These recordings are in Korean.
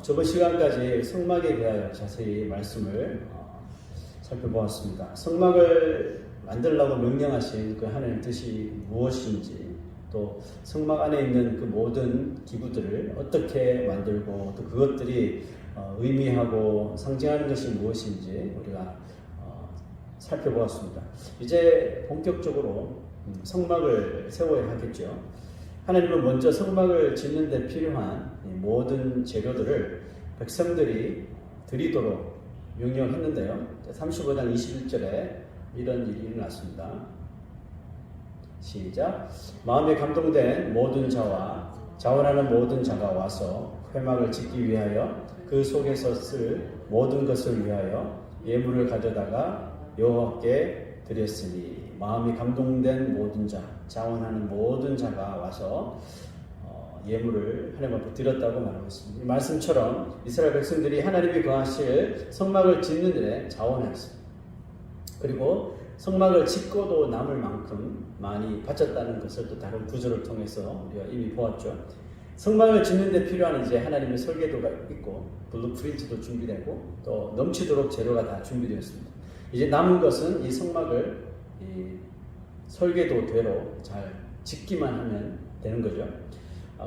저번 시간까지 성막에 대하여 자세히 말씀을 살펴보았습니다. 성막을 만들라고 명령하신 그 하나님의 뜻이 무엇인지, 또 성막 안에 있는 그 모든 기구들을 어떻게 만들고 또 그것들이 의미하고 상징하는 것이 무엇인지 우리가 살펴보았습니다. 이제 본격적으로 성막을 세워야 하겠죠. 하나님은 먼저 성막을 짓는 데 필요한 모든 재료들을 백성들이 드리도록 명령했는데요. 35장 21절에 이런 일이 일어났습니다. 시작. 마음에 감동된 모든 자와 자원하는 모든 자가 와서 회막을 짓기 위하여 그 속에서 쓸 모든 것을 위하여 예물을 가져다가 여호와께 드렸으니, 마음이 감동된 모든 자, 자원하는 모든 자가 와서 예물을 하나님 앞에 드렸다고 말하고 있습니다. 이 말씀처럼 이스라엘 백성들이 하나님이 거하실 성막을 짓는 데 자원했습니다. 그리고 성막을 짓고도 남을 만큼 많이 바쳤다는 것을 또 다른 구절을 통해서 우리가 이미 보았죠. 성막을 짓는 데 필요한 이제 하나님의 설계도가 있고 블루프린트도 준비되고 또 넘치도록 재료가 다 준비되었습니다. 이제 남은 것은 이 성막을 이 설계도대로 잘 짓기만 하면 되는 거죠.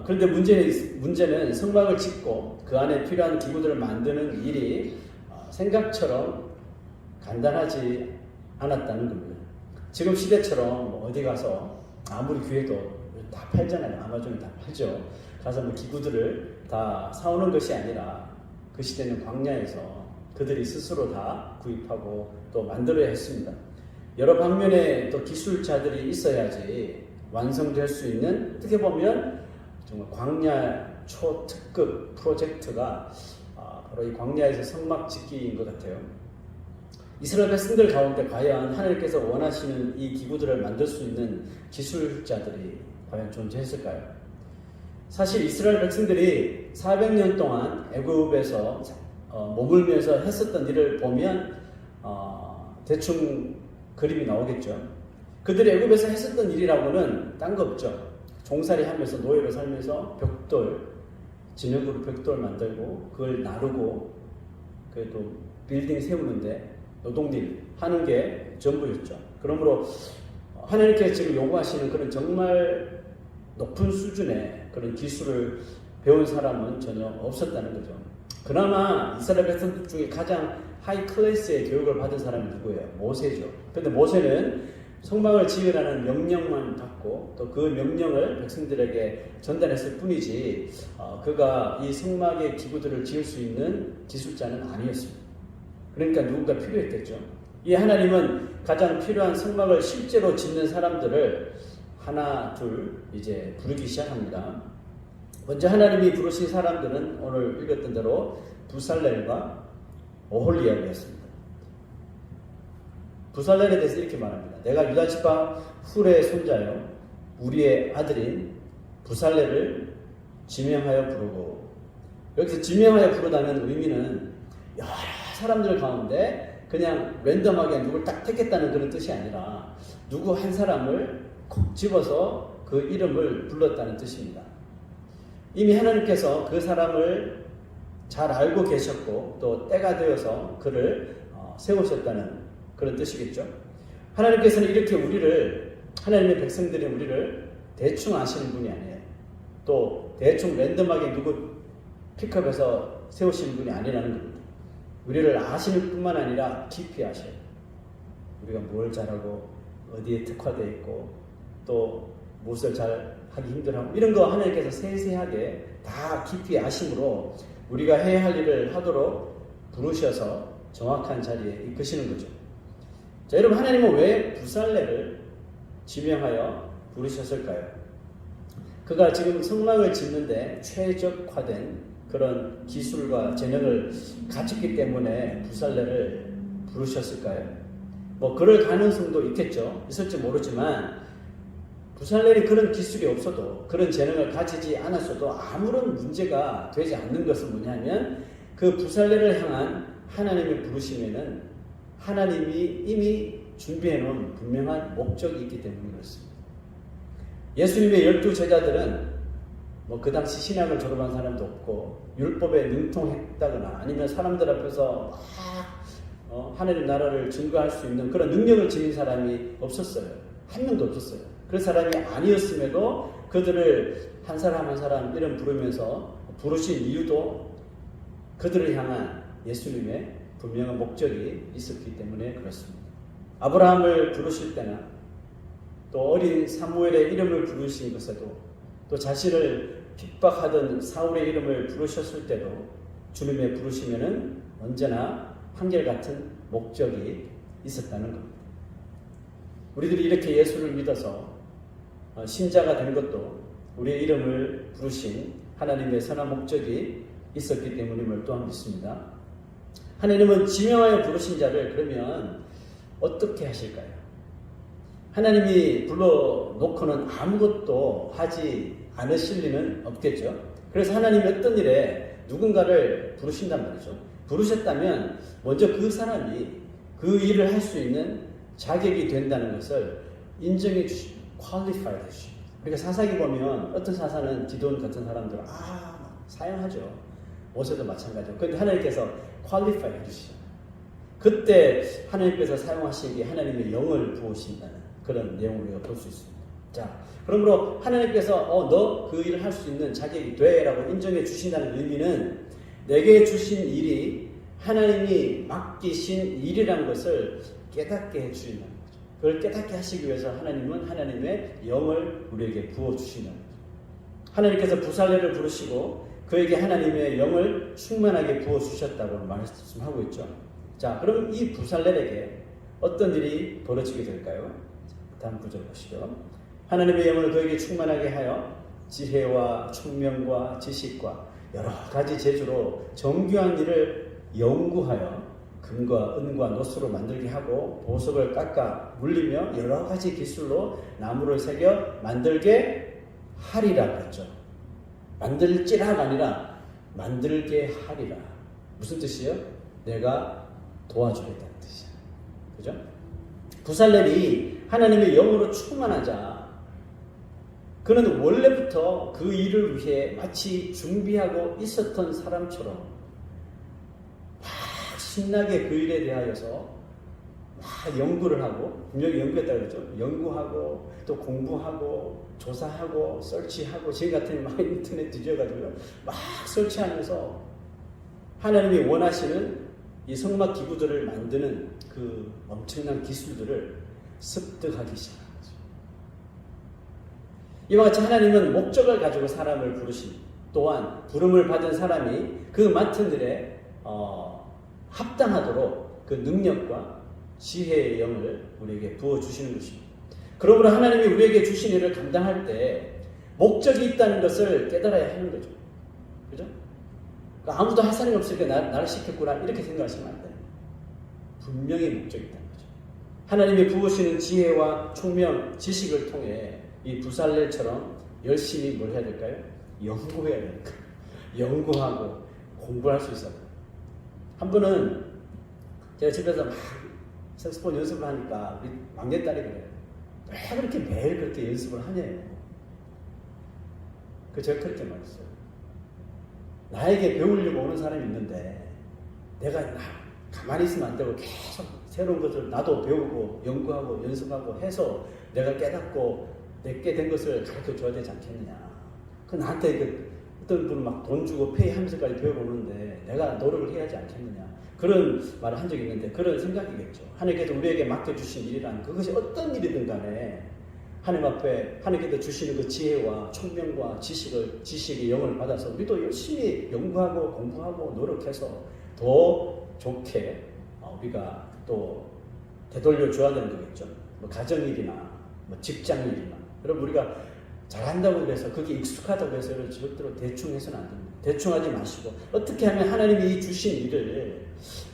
그런데 문제는 성막을 짓고 그 안에 필요한 기구들을 만드는 일이 생각처럼 간단하지 않았다는 겁니다. 지금 시대처럼 어디 가서 아무리 귀해도 다 팔잖아요. 아마존에 다 팔죠. 가서 기구들을 다 사오는 것이 아니라 그 시대는 광야에서 그들이 스스로 다 구입하고 또 만들어야 했습니다. 여러 방면에 또 기술자들이 있어야지 완성될 수 있는, 어떻게 보면 정말 광야 초특급 프로젝트가 바로 이 광야에서 성막 짓기인 것 같아요. 이스라엘 백성들 가운데 과연 하나님께서 원하시는 이 기구들을 만들 수 있는 기술자들이 과연 존재했을까요? 사실 이스라엘 백성들이 400년 동안 애굽에서 머물면서 했었던 일을 보면 대충 그림이 나오겠죠. 그들이 애굽에서 했었던 일이라고는 딴 거 없죠. 종살이 하면서 노예로 살면서 벽돌, 진흙으로 벽돌 만들고 그걸 나르고 그래도 빌딩 세우는데 노동일 하는 게 전부였죠. 그러므로 하나님께서 지금 요구하시는 그런 정말 높은 수준의 그런 기술을 배운 사람은 전혀 없었다는 거죠. 그나마 이스라엘 백성들 중에 가장 하이 클래스의 교육을 받은 사람이 누구예요? 모세죠. 그런데 모세는 성막을 지으라는 명령만 받고 또 그 명령을 백성들에게 전달했을 뿐이지 그가 이 성막의 기구들을 지을 수 있는 기술자는 아니었습니다. 그러니까 누군가 필요했겠죠. 이 하나님은 가장 필요한 성막을 실제로 짓는 사람들을 하나 둘 이제 부르기 시작합니다. 먼저 하나님이 부르신 사람들은 오늘 읽었던 대로 부살렐과 오홀리압이었습니다. 부살렐에 대해서 이렇게 말합니다. 내가 유다 지파 훌의 손자요 우리의 아들인 부살렐을 지명하여 부르고, 여기서 지명하여 부르다는 의미는 여러 사람들 가운데 그냥 랜덤하게 누굴 딱 택했다는 그런 뜻이 아니라 누구 한 사람을 콕 집어서 그 이름을 불렀다는 뜻입니다. 이미 하나님께서 그 사람을 잘 알고 계셨고 또 때가 되어서 그를 세우셨다는 그런 뜻이겠죠. 하나님께서는 이렇게 우리를, 하나님의 백성들인 우리를 대충 아시는 분이 아니에요. 또 대충 랜덤하게 누구 픽업해서 세우시는 분이 아니라는 겁니다. 우리를 아시는 뿐만 아니라 깊이 아셔요. 우리가 뭘 잘하고 어디에 특화되어 있고 또 무엇을 잘 하기 힘들어하고 이런 거 하나님께서 세세하게 다 깊이 아심으로 우리가 해야 할 일을 하도록 부르셔서 정확한 자리에 이끄시는 거죠. 자, 여러분, 하나님은 왜 부살렐을 지명하여 부르셨을까요? 그가 지금 성막을 짓는데 최적화된 그런 기술과 재능을 가졌기 때문에 부살렐을 부르셨을까요? 그럴 가능성도 있겠죠. 있을지 모르지만 부살렐이 그런 기술이 없어도, 그런 재능을 가지지 않았어도 아무런 문제가 되지 않는 것은 뭐냐면 그 부살렐을 향한 하나님의 부르심에는 하나님이 이미 준비해 놓은 분명한 목적이 있기 때문에 그렇습니다. 예수님의 12 제자들은 뭐 그 당시 신학을 졸업한 사람도 없고 율법에 능통했다거나 아니면 사람들 앞에서 막 하나님 나라를 증거할 수 있는 그런 능력을 지닌 사람이 없었어요. 한 명도 없었어요. 그런 사람이 아니었음에도 그들을 한 사람 한 사람 이름 부르면서 부르신 이유도 그들을 향한 예수님의 분명한 목적이 있었기 때문에 그렇습니다. 아브라함을 부르실 때나 또 어린 사무엘의 이름을 부르신 것에도 또 자신을 핍박하던 사울의 이름을 부르셨을 때도 주님의 부르심에는 언제나 한결같은 목적이 있었다는 겁니다. 우리들이 이렇게 예수를 믿어서 신자가 된 것도 우리의 이름을 부르신 하나님의 선한 목적이 있었기 때문임을 또한 믿습니다. 하나님은 지명하여 부르신 자를 그러면 어떻게 하실까요? 하나님이 불러놓고는 아무것도 하지 않으실 리는 없겠죠. 그래서 하나님이 어떤 일에 누군가를 부르신단 말이죠. 부르셨다면 먼저 그 사람이 그 일을 할 수 있는 자격이 된다는 것을 인정해 주시고 퀄리파이 해주십니다. 그러니까 사사기 보면 어떤 사사는 기도원 같은 사람들 사용하죠. 모세도 마찬가지죠. 그런데 하나님께서 퀄리파이 해주시잖아요. 그때 하나님께서 사용하시기에 하나님의 영을 부으신다는 그런 내용을 우리가 볼 수 있습니다. 자, 그러므로 하나님께서 너 그 일을 할 수 있는 자격이 돼 라고 인정해 주신다는 의미는 내게 주신 일이 하나님이 맡기신 일이라는 것을 깨닫게 해주신다는 거죠. 그걸 깨닫게 하시기 위해서 하나님은 하나님의 영을 우리에게 부어주신다는 거죠. 하나님께서 부살레를 부르시고 그에게 하나님의 영을 충만하게 부어주셨다고 말씀하고 있죠. 자, 그럼 이 부살렐에게 어떤 일이 벌어지게 될까요? 다음 구절 보시죠. 하나님의 영을 그에게 충만하게 하여 지혜와 총명과 지식과 여러 가지 재주로 정교한 일을 연구하여 금과 은과 노수로 만들게 하고 보석을 깎아 물리며 여러 가지 기술로 나무를 새겨 만들게 하리라 그랬죠. 만들지라가 아니라 만들게 하리라. 무슨 뜻이에요? 내가 도와주겠다는 뜻이야. 그죠? 부살렐이 하나님의 영으로 충만하자 그는 원래부터 그 일을 위해 마치 준비하고 있었던 사람처럼 막 신나게 그 일에 대하여서 막 연구를 하고, 분명히 연구했다고 그러죠. 연구하고 또 공부하고 조사하고 설치하고 지금 같은 막 인터넷 뒤져가지고 막 설치하면서 하나님이 원하시는 이 성막 기구들을 만드는 그 엄청난 기술들을 습득하기 시작합니다. 이와 같이 하나님은 목적을 가지고 사람을 부르신 또한 부름을 받은 사람이 그 맡은 일에 합당하도록 그 능력과 지혜의 영을 우리에게 부어주시는 것입니다. 그러므로 하나님이 우리에게 주신 일을 감당할 때 목적이 있다는 것을 깨달아야 하는 거죠. 그죠? 그러니까 아무도 할 사람이 없으니까 나를 시켰구나 이렇게 생각하시면 안 돼요. 분명히 목적이 있다는 거죠. 하나님이 부으시는 지혜와 총명, 지식을 통해 이 부살렐처럼 열심히 뭘 해야 될까요? 연구해야 될까요? 연구하고 공부할 수 있어요. 한 번은 제가 집에서 막 색소폰 연습을 하니까 우리 막내딸이 그래요. 왜 그렇게 매일 그렇게 연습을 하냐고. 제가 그렇게 말했어요. 나에게 배우려고 오는 사람이 있는데 내가 가만히 있으면 안 되고 계속 새로운 것을 나도 배우고 연구하고 연습하고 해서 내가 깨닫고 내게 된 것을 가르쳐 줘야 되지 않겠느냐. 그 나한테 어떤 분은 막 돈 주고 페이하면서까지 배우러 오는데 내가 노력을 해야 하지 않겠느냐. 그런 말을 한 적이 있는데 그런 생각이겠죠. 하나님께서 우리에게 맡겨주신 일이란 그것이 어떤 일이든 간에 하나님 앞에 하나님께서 주시는 그 지혜와 총명과 지식의 영을 받아서 우리도 열심히 연구하고 공부하고 노력해서 더 좋게 우리가 또 되돌려 줘야 되는 거겠죠. 뭐 가정일이나 뭐 직장일이나. 여러분 우리가 잘한다고 해서 그게 익숙하다고 해서 절대로 대충 해서는 안 됩니다. 대충 하지 마시고 어떻게 하면 하나님이 주신 일을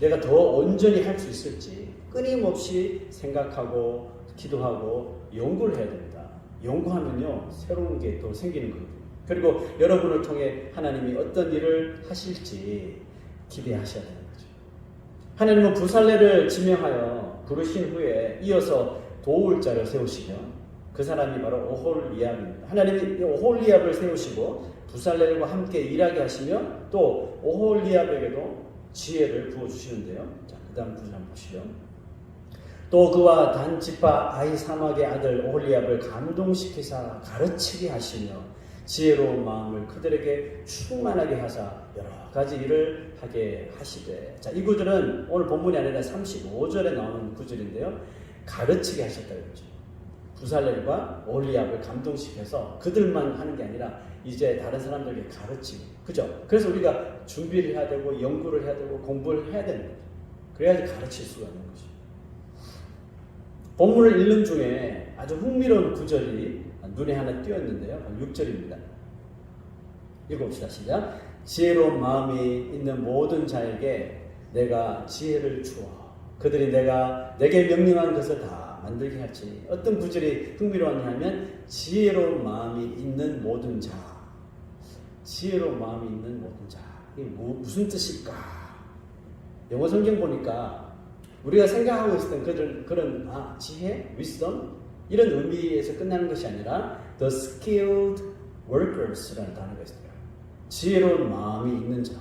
내가 더 온전히 할 수 있을지 끊임없이 생각하고 기도하고 연구를 해야 됩니다. 연구하면요 새로운 게 또 생기는 거거든요. 그리고 여러분을 통해 하나님이 어떤 일을 하실지 기대하셔야 되는 거죠. 하나님은 부살렐을 지명하여 부르신 후에 이어서 도울 자를 세우시며 그 사람이 바로 오홀리압입니다. 하나님이 오홀리압을 세우시고 부살렐과 함께 일하게 하시며 또 오홀리압에게도 지혜를 부어주시는데요. 자, 그 다음 구절 한번 보시죠. 또 그와 단 지파 아히사막의 아들 오홀리압을 감동시키사 가르치게 하시며 지혜로운 마음을 그들에게 충만하게 하사 여러 가지 일을 하게 하시되. 자, 이 구절은 오늘 본문이 아니라 35절에 나오는 구절인데요. 가르치게 하셨다고 했죠. 부살렐과 오홀리압을 감동시켜서 그들만 하는 게 아니라 이제 다른 사람들에게 가르치고, 그죠? 그래서 우리가 준비를 해야 되고 연구를 해야 되고 공부를 해야 되는 거죠. 그래야지 가르칠 수가 있는 거죠. 본문을 읽는 중에 아주 흥미로운 구절이 눈에 하나 띄었는데요. 6절입니다. 읽어봅시다. 시작. 지혜로운 마음이 있는 모든 자에게 내가 지혜를 주어 그들이 내게 명령한 것을 다 만들게 할지. 어떤 구절이 흥미로웠냐면 지혜로운 마음이 있는 모든 자. 지혜로운 마음이 있는 모든 자. 이게 무슨 뜻일까? 영어 성경 보니까 우리가 생각하고 있을 땐 그런 지혜, wisdom 이런 의미에서 끝나는 것이 아니라 the skilled workers라는 단어가 있어요. 지혜로운 마음이 있는 자.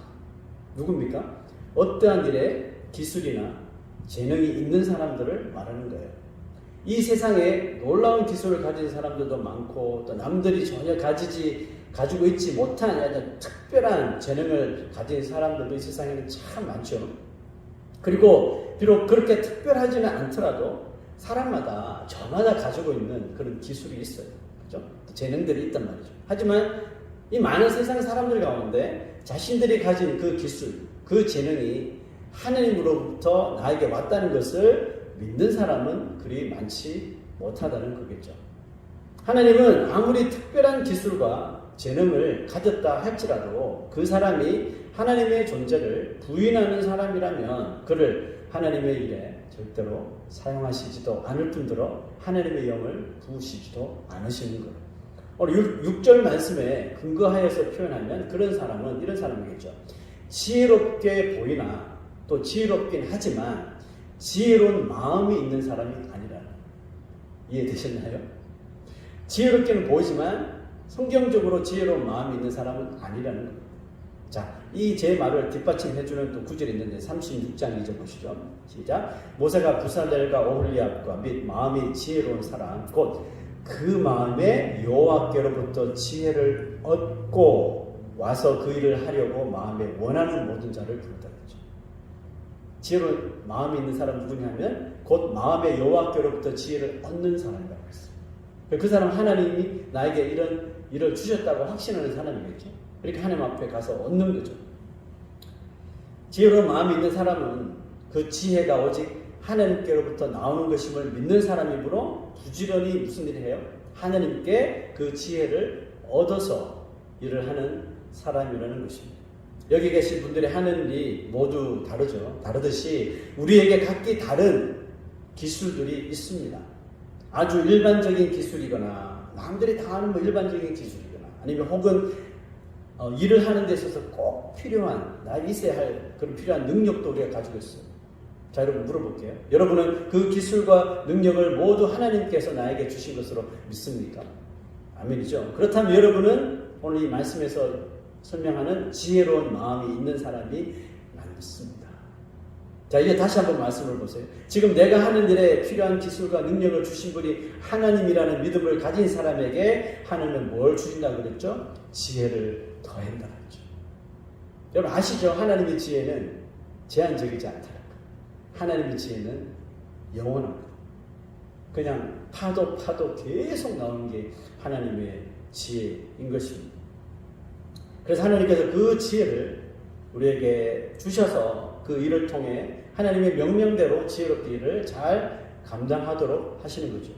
누굽니까? 어떠한 일에 기술이나 재능이 있는 사람들을 말하는 거예요. 이 세상에 놀라운 기술을 가진 사람들도 많고 또 남들이 전혀 가지고 있지 못한 아주 특별한 재능을 가진 사람들도 이 세상에는 참 많죠. 그리고 비록 그렇게 특별하지는 않더라도 사람마다 저마다 가지고 있는 그런 기술이 있어요. 그렇죠? 재능들이 있단 말이죠. 하지만 이 많은 세상 사람들 가운데 자신들이 가진 그 기술, 그 재능이 하나님으로부터 나에게 왔다는 것을 믿는 사람은 그리 많지 못하다는 거겠죠. 하나님은 아무리 특별한 기술과 재능을 가졌다 할지라도 그 사람이 하나님의 존재를 부인하는 사람이라면 그를 하나님의 일에 절대로 사용하시지도 않을 뿐더러 하나님의 영을 부으시지도 않으시는 거예요. 오늘 6절 말씀에 근거하여서 표현하면 그런 사람은 이런 사람이겠죠. 지혜롭게 보이나 또 지혜롭긴 하지만 지혜로운 마음이 있는 사람이 아니라. 이해되셨나요? 지혜롭게는 보이지만 성경적으로 지혜로운 마음이 있는 사람은 아니라는 겁니다. 자, 이 제 말을 뒷받침해주는 또 구절이 있는데 36장 2절 보시죠. 시작. 모세가 부살렐과 오홀리압과 및 마음이 지혜로운 사람 곧 그 마음에 여호와께로부터 지혜를 얻고 와서 그 일을 하려고 마음에 원하는 모든 자를 부르다 그랬죠. 지혜로운 마음이 있는 사람 누구냐면 곧 마음에 여호와께로부터 지혜를 얻는 사람이라고 했어요. 그 사람 하나님이 나에게 이런 일을 주셨다고 확신하는 사람이겠죠. 이렇게 하나님 앞에 가서 얻는 거죠. 지혜로운 마음이 있는 사람은 그 지혜가 오직 하나님께로부터 나오는 것임을 믿는 사람이므로 부지런히 무슨 일을 해요? 하나님께 그 지혜를 얻어서 일을 하는 사람이라는 것입니다. 여기 계신 분들이 하는 일이 모두 다르죠. 다르듯이 우리에게 각기 다른 기술들이 있습니다. 아주 일반적인 기술이거나 남들이 다 하는 일반적인 기술이거나 아니면 혹은 일을 하는 데 있어서 꼭 필요한 나에게 있어야 할 그런 필요한 능력도 우리가 가지고 있어요. 자, 여러분 물어볼게요. 여러분은 그 기술과 능력을 모두 하나님께서 나에게 주신 것으로 믿습니까? 아멘이죠. 그렇다면 여러분은 오늘 이 말씀에서 설명하는 지혜로운 마음이 있는 사람이 맞습니다. 자, 이제 다시 한번 말씀을 보세요. 지금 내가 하는 일에 필요한 기술과 능력을 주신 분이 하나님이라는 믿음을 가진 사람에게 하나님은 뭘 주신다고 그랬죠? 지혜를 더한다고 했죠. 여러분 아시죠? 하나님의 지혜는 제한적이지 않다. 하나님의 지혜는 영원합니다. 그냥 파도 계속 나오는 게 하나님의 지혜인 것입니다. 그래서 하나님께서 그 지혜를 우리에게 주셔서 그 일을 통해 하나님의 명령대로 지혜롭게 일을 잘 감당하도록 하시는 거죠.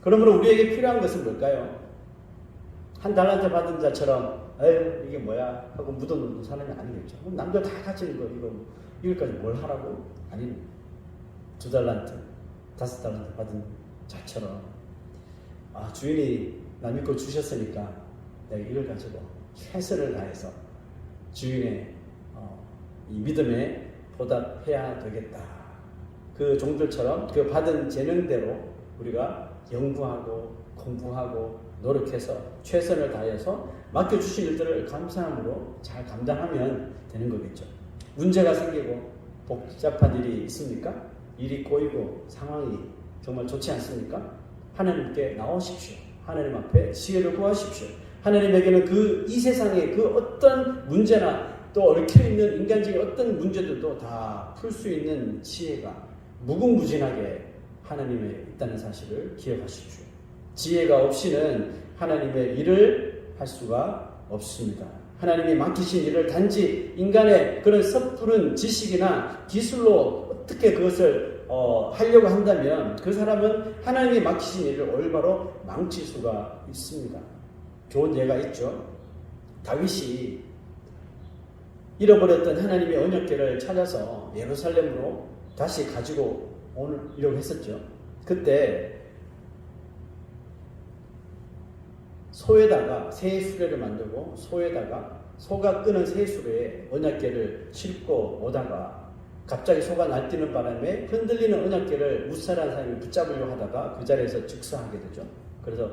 그러므로 우리에게 필요한 것은 뭘까요? 한 달란트 받은 자처럼 에휴 이게 뭐야 하고 묻어놓는 사람이 아니겠죠. 남들 다 가지는 거 이거까지 뭘 하라고? 아닙니다. 2달란트, 5달란트 받은 자처럼 주인이 나 믿고 주셨으니까 내가 이걸 가지고 최선을 다해서 주인의 이 믿음에 보답해야 되겠다. 그 종들처럼 그 받은 재능대로 우리가 연구하고 공부하고 노력해서 최선을 다해서 맡겨주신 일들을 감사함으로 잘 감당하면 되는 거겠죠. 문제가 생기고 복잡한 일이 있습니까? 일이 꼬이고 상황이 정말 좋지 않습니까? 하나님께 나오십시오. 하나님 앞에 지혜를 구하십시오. 하나님에게는 이 세상의 그 어떤 문제나 또 얽혀있는 인간적인 어떤 문제들도 다 풀 수 있는 지혜가 무궁무진하게 하나님에 있다는 사실을 기억하십시오. 지혜가 없이는 하나님의 일을 할 수가 없습니다. 하나님이 맡기신 일을 단지 인간의 그런 섣부른 지식이나 기술로 어떻게 그것을 하려고 한다면 그 사람은 하나님이 맡기신 일을 올바로 망칠 수가 있습니다. 좋은 예가 있죠. 다윗이 잃어버렸던 하나님의 언약궤를 찾아서 예루살렘으로 다시 가지고 오려고 했었죠. 그때 소에다가 새 수레를 만들고 소에다가 소가 끄는 새 수레에 언약궤를 싣고 오다가 갑자기 소가 날뛰는 바람에 흔들리는 언약궤를 무사한 사람이 붙잡으려고 하다가 그 자리에서 즉사하게 되죠. 그래서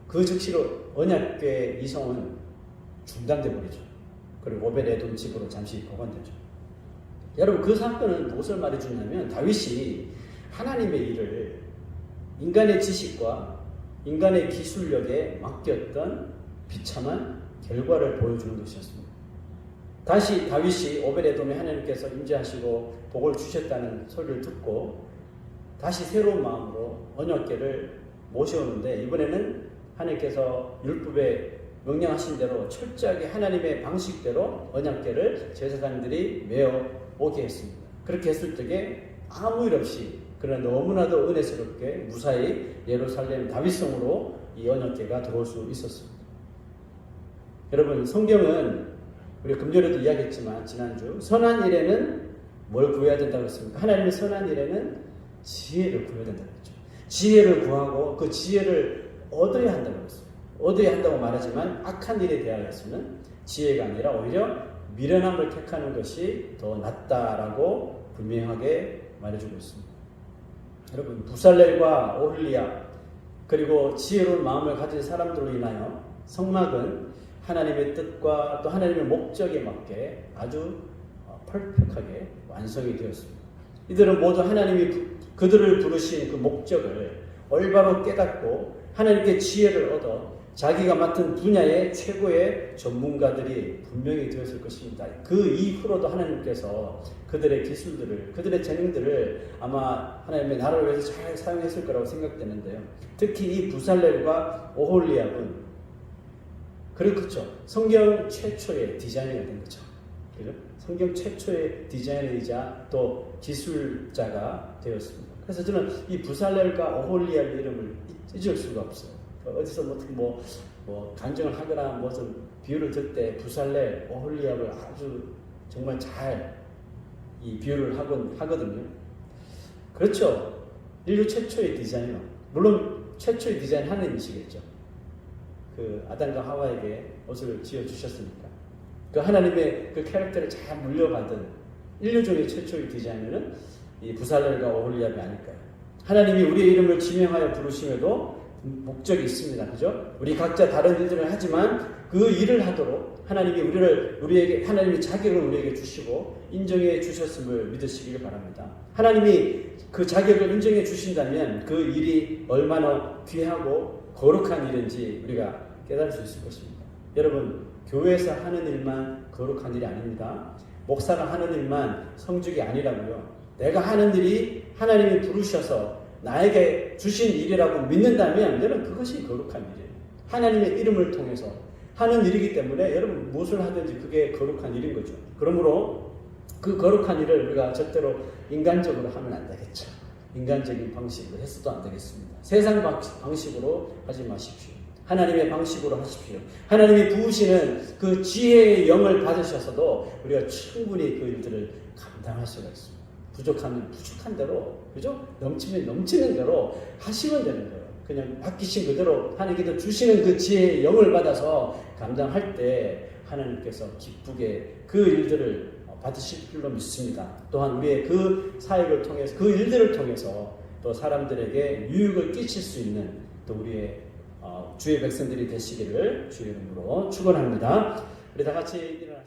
그 즉시로 언약궤 이송은 중단돼 버리죠. 그리고 오벳에돔 집으로 잠시 보관되죠. 여러분 그 사건은 무엇을 말해주냐면 다윗이 하나님의 일을 인간의 지식과 인간의 기술력에 맡겼던 비참한 결과를 보여주는 것이었습니다. 다시 다윗이 오벳에돔에 하나님께서 임재하시고 복을 주셨다는 소리를 듣고 다시 새로운 마음으로 언약궤를 모셔오는데 이번에는 하나님께서 율법에 명령하신 대로 철저하게 하나님의 방식대로 언약궤를 제사장들이 메어 오게 했습니다. 그렇게 했을 적에 아무 일 없이 그러나 너무나도 은혜스럽게 무사히 예루살렘 다윗성으로 이 언약궤가 들어올 수 있었습니다. 여러분 성경은 우리 금요일에도 이야기했지만 지난주 선한 일에는 뭘 구해야 된다고 했습니까? 하나님의 선한 일에는 지혜를 구해야 된다고 했죠. 지혜를 구하고 그 지혜를 얻어야 한다고 했어요. 얻어야 한다고 말하지만 악한 일에 대하여서는 지혜가 아니라 오히려 미련함을 택하는 것이 더 낫다라고 분명하게 말해주고 있습니다. 여러분 부살렐과 오홀리압 그리고 지혜로운 마음을 가진 사람들로 인하여 성막은 하나님의 뜻과 또 하나님의 목적에 맞게 아주 퍼펙트하게 완성이 되었습니다. 이들은 모두 하나님이 그들을 부르신 그 목적을 올바로 깨닫고 하나님께 지혜를 얻어 자기가 맡은 분야의 최고의 전문가들이 분명히 되었을 것입니다. 그 이후로도 하나님께서 그들의 기술들을, 그들의 재능들을 아마 하나님의 나라를 위해서 잘 사용했을 거라고 생각되는데요. 특히 이 부살렐과 오홀리압은 그렇죠. 성경 최초의 디자이너가 된 거죠. 그죠? 성경 최초의 디자이너이자 또 기술자가 되었습니다. 그래서 저는 이 부살렐과 오홀리압의 이름을 잊을 수가 없어요. 어디서 뭐 간증을 하거나 무슨 비유를 들 때 부살렐, 오홀리압을 아주 정말 잘 이 비유를 하거든요. 그렇죠. 인류 최초의 디자이너. 물론 최초의 디자인 하나님이시겠죠. 그 아담과 하와에게 옷을 지어 주셨으니까. 그 하나님의 그 캐릭터를 잘 물려받은 인류 중의 최초의 디자이너는 이 부살렐과 오홀리압이 아닐까요? 하나님이 우리의 이름을 지명하여 부르심에도 목적이 있습니다. 그죠? 우리 각자 다른 일들을 하지만 그 일을 하도록 하나님이 우리에게 하나님이 자격을 우리에게 주시고 인정해 주셨음을 믿으시길 바랍니다. 하나님이 그 자격을 인정해 주신다면 그 일이 얼마나 귀하고 거룩한 일인지 우리가 깨달을 수 있을 것입니다. 여러분, 교회에서 하는 일만 거룩한 일이 아닙니다. 목사가 하는 일만 성직이 아니라고요. 내가 하는 일이 하나님이 부르셔서 나에게 주신 일이라고 믿는다면 여러분 그것이 거룩한 일이에요. 하나님의 이름을 통해서 하는 일이기 때문에 여러분 무엇을 하든지 그게 거룩한 일인 거죠. 그러므로 그 거룩한 일을 우리가 절대로 인간적으로 하면 안 되겠죠. 인간적인 방식으로 해서도 안 되겠습니다. 세상 방식으로 하지 마십시오. 하나님의 방식으로 하십시오. 하나님이 부으시는 그 지혜의 영을 받으셔서도 우리가 충분히 그 일들을 감당할 수가 있습니다. 부족하면 부족한 대로, 그죠? 넘치면 넘치는 대로 하시면 되는 거예요. 그냥 맡기신 그대로 하나님께서 주시는 그 지혜의 영을 받아서 감당할 때 하나님께서 기쁘게 그 일들을 받으실 줄로 믿습니다. 또한 우리의 그 사역을 통해서, 그 일들을 통해서 또 사람들에게 유익을 끼칠 수 있는 또 우리의 주의 백성들이 되시기를 주의 이름으로 축원합니다. 우리 다 같이 일어나서